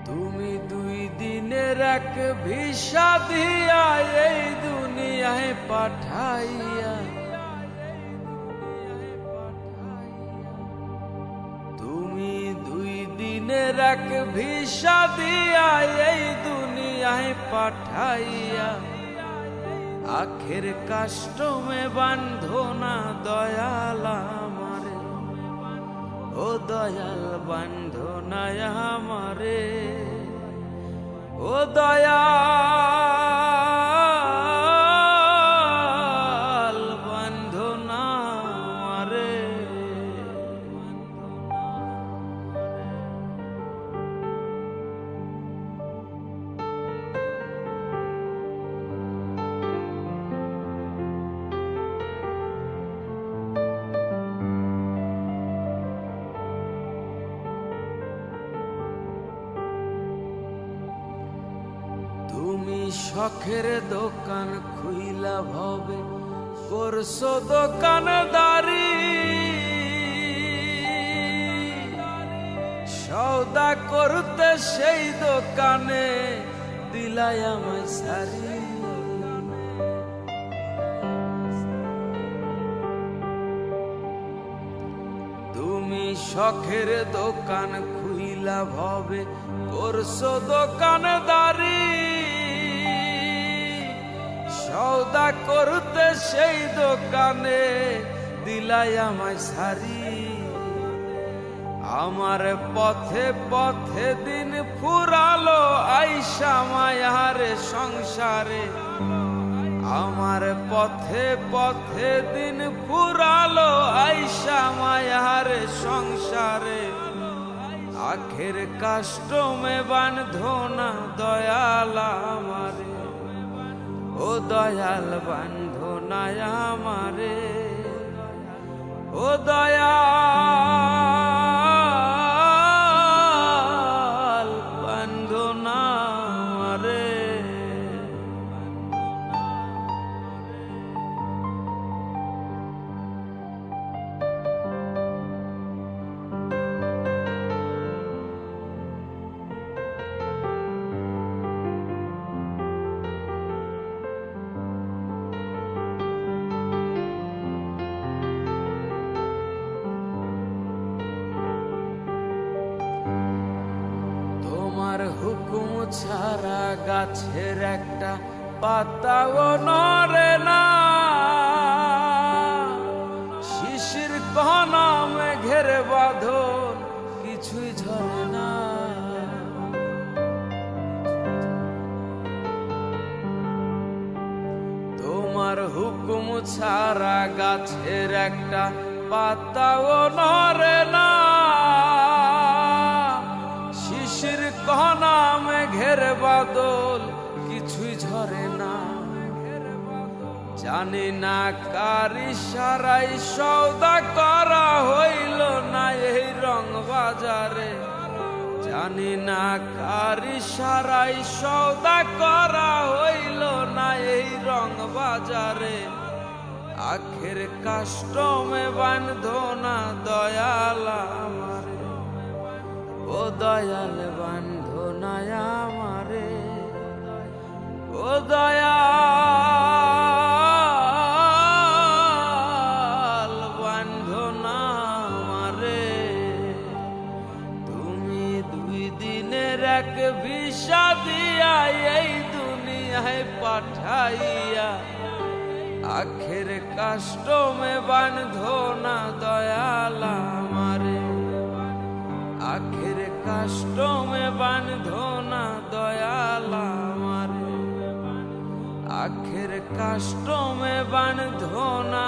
তুমি দুই দিনের এক ভিসা দিয়া এই দুনিয়ায় পাঠাইয়া, তুমি দুই দিনের এক ভিসা দিয়া এই দুনিয়ায় পাঠাইয়া, আখের কাষ্টমে বান্ধো না দয়াল আমারে, ও দয়াল বান্ধো না আমারে, ও দয়াল বান্ধো না আমারে। তুমি শখের দোকান খুইলা ভবে করছো দোকানদারি, সওদা করতে সেই দোকানে দিলাই আমায় সারি। তুমি শখের দোকান খুইলা ভবে করছো দোকানদারি, সওদা করতে সেই দোকানে দিলাই আমায় সারি। আমার পথে পথে দিন ফুরালো আইসা মায়ার সংসারে, আমার পথে পথে দিন ফুরালো আইসা মায়ার সংসারে, আখের কাষ্টমে বান্ধো না দয়াল আমারে, ও দয়াল বান্ধো না আমারে, ও দয়াল বান্ধো না আমারে। তোমার হুকুম ছাড়া গাছের একটা পাতাও নড়ে না, শিশির কণা মেঘের বাঁধন কিছুই ঝরে না। তোমার হুকুম ছাড়া গাছের একটা পাতাও নড়ে না, শিশির কণা মেঘের বাদল কিছুই ঝরে না। জানি না কার ইশারায় সওদা করা হইল না এই রং বাজারে, জানি না কার ইশারায় সওদা করা হইল না এই রং বাজারে, আখের কাষ্টমে বান্ধো না দয়াল আমারে, ও দয়াল বান্ধো না আমারে, ও দয়াল বান্ধো না আমারে। তুমি দুই দিনের এক ভিসা দিয়া এই দুনিয়ায় পাঠাইয়া, আখের কাষ্টমে বান্ধো না দয়াল আমারে, আখের কাষ্টমে বান্ধো না দয়াল আমারে, আখের কাষ্টমে বান্ধো না